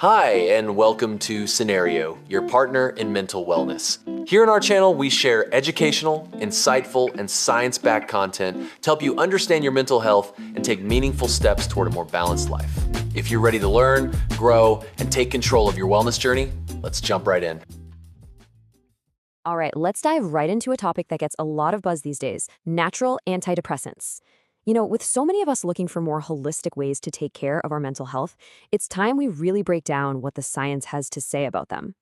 Hi, and welcome to Cenario, your partner in mental wellness. Here on our channel, we share educational, insightful, and science-backed content to help you understand your mental health and take meaningful steps toward a more balanced life. If you're ready to learn, grow, and take control of your wellness journey, let's jump right in. All right, let's dive right into a topic that gets a lot of buzz these days, natural antidepressants. With so many of us looking for more holistic ways to take care of our mental health, it's time we really break down what the science has to say about them.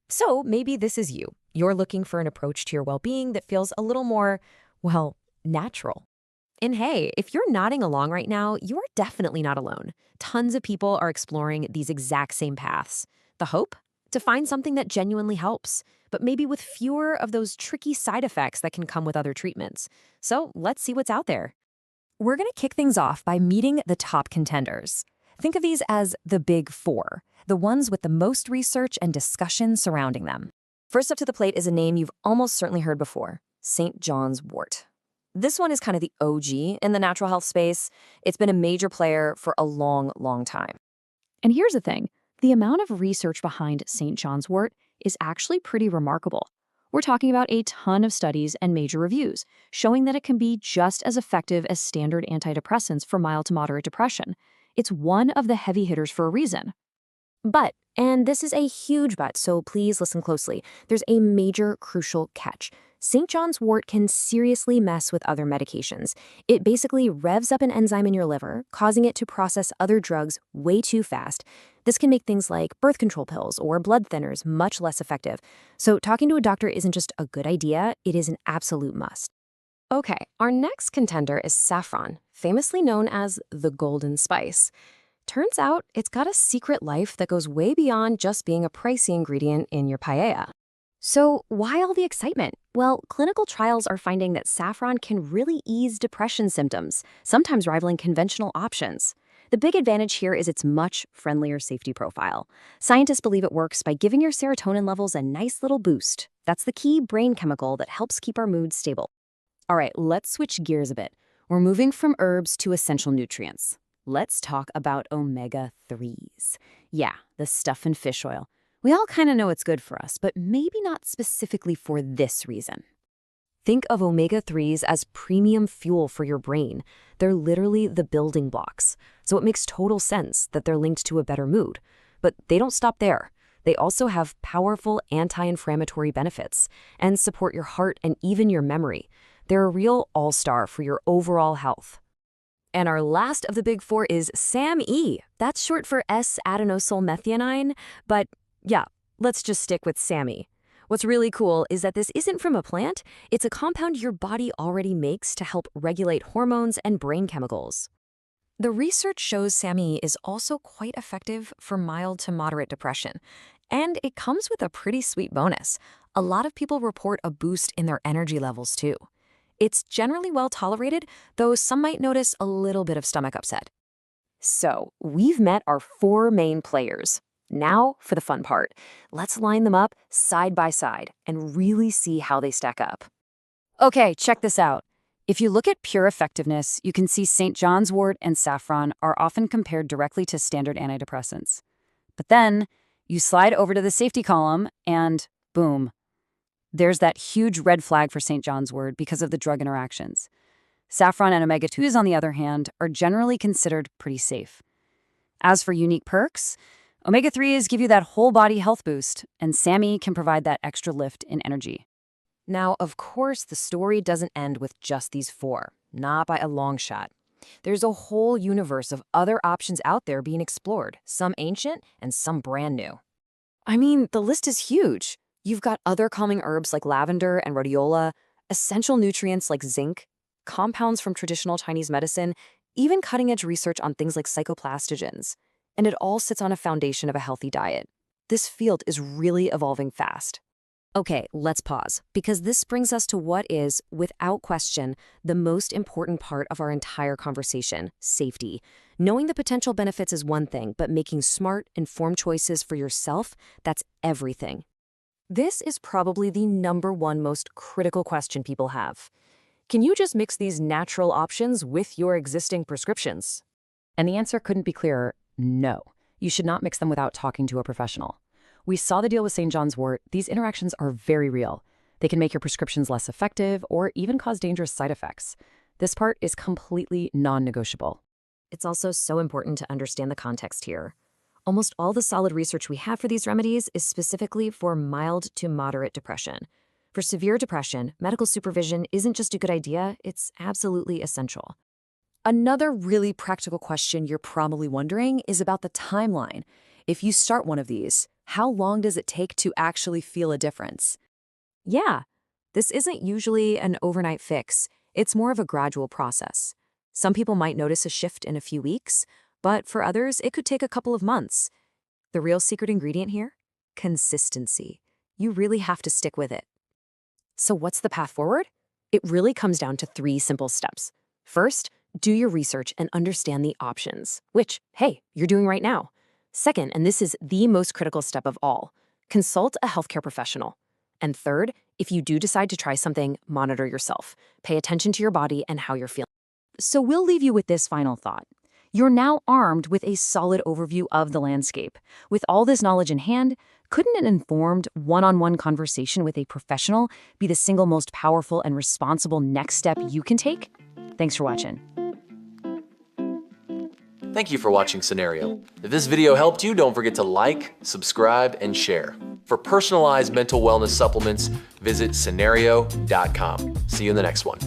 So maybe this is you. You're looking for an approach to your well-being that feels a little more, well, natural. And hey, if you're nodding along right now, you're definitely not alone. Tons of people are exploring these exact same paths. The hope? To find something that genuinely helps, but maybe with fewer of those tricky side effects that can come with other treatments. So let's see what's out there. We're going to kick things off by meeting the top contenders. Think of these as the big four, the ones with the most research and discussion surrounding them. First up to the plate is a name you've almost certainly heard before, St. John's wort. This one is kind of the OG in the natural health space. It's been a major player for a long, long time. And here's the thing. The amount of research behind St. John's wort is actually pretty remarkable. We're talking about a ton of studies and major reviews showing that it can be just as effective as standard antidepressants for mild to moderate depression. It's one of the heavy hitters for a reason. But, and this is a huge but, so please listen closely, there's a major crucial catch. St. John's wort can seriously mess with other medications. It basically revs up an enzyme in your liver, causing it to process other drugs way too fast. This can make things like birth control pills or blood thinners much less effective. So talking to a doctor isn't just a good idea, it is an absolute must. Okay, our next contender is saffron, famously known as the golden spice. Turns out it's got a secret life that goes way beyond just being a pricey ingredient in your paella. So why all the excitement? Well, clinical trials are finding that saffron can really ease depression symptoms, sometimes rivaling conventional options. The big advantage here is its much friendlier safety profile. Scientists believe it works by giving your serotonin levels a nice little boost. That's the key brain chemical that helps keep our moods stable. All right, let's switch gears a bit. We're moving from herbs to essential nutrients. Let's talk about omega-3s. Yeah, the stuff in fish oil. We all kind of know it's good for us, but maybe not specifically for this reason. Think of omega-3s as premium fuel for your brain. They're literally the building blocks, so it makes total sense that they're linked to a better mood. But they don't stop there. They also have powerful anti-inflammatory benefits and support your heart and even your memory. They're a real all-star for your overall health. And our last of the big four is SAMe. That's short for S-adenosylmethionine, but yeah, let's just stick with SAMe. What's really cool is that this isn't from a plant, it's a compound your body already makes to help regulate hormones and brain chemicals. The research shows SAMe is also quite effective for mild to moderate depression, and it comes with a pretty sweet bonus. A lot of people report a boost in their energy levels too. It's generally well tolerated, though some might notice a little bit of stomach upset. So, we've met our four main players. Now, for the fun part, let's line them up side by side and really see how they stack up. Okay, check this out. If you look at pure effectiveness, you can see St. John's wort and saffron are often compared directly to standard antidepressants. But then, you slide over to the safety column and boom. There's that huge red flag for St. John's wort because of the drug interactions. Saffron and omega-3s, on the other hand, are generally considered pretty safe. As for unique perks, omega-3s give you that whole body health boost, and SAMe can provide that extra lift in energy. Now, of course, the story doesn't end with just these four, not by a long shot. There's a whole universe of other options out there being explored, some ancient and some brand new. I mean, the list is huge. You've got other calming herbs like lavender and rhodiola, essential nutrients like zinc, compounds from traditional Chinese medicine, even cutting-edge research on things like psychoplastogens. And it all sits on a foundation of a healthy diet. This field is really evolving fast. Okay, let's pause, because this brings us to what is, without question, the most important part of our entire conversation, safety. Knowing the potential benefits is one thing, but making smart, informed choices for yourself, that's everything. This is probably the #1 most critical question people have. Can you just mix these natural options with your existing prescriptions? And the answer couldn't be clearer, no. You should not mix them without talking to a professional. We saw the deal with St. John's wort. These interactions are very real. They can make your prescriptions less effective or even cause dangerous side effects. This part is completely non-negotiable. It's also so important to understand the context here. Almost all the solid research we have for these remedies is specifically for mild to moderate depression. For severe depression, medical supervision isn't just a good idea, it's absolutely essential. Another really practical question you're probably wondering is about the timeline. If you start one of these, how long does it take to actually feel a difference? Yeah, this isn't usually an overnight fix. It's more of a gradual process. Some people might notice a shift in a few weeks, but for others, it could take a couple of months. The real secret ingredient here? Consistency. You really have to stick with it. So what's the path forward? It really comes down to 3 simple steps. First, do your research and understand the options, which, hey, you're doing right now. Second, and this is the most critical step of all, consult a healthcare professional. And third, if you do decide to try something, monitor yourself. Pay attention to your body and how you're feeling. So we'll leave you with this final thought. You're now armed with a solid overview of the landscape. With all this knowledge in hand, couldn't an informed, one-on-one conversation with a professional be the single most powerful and responsible next step you can take? Thanks for watching. Thank you for watching Cenario. If this video helped you, don't forget to like, subscribe, and share. For personalized mental wellness supplements, visit Cenario.com. See you in the next one.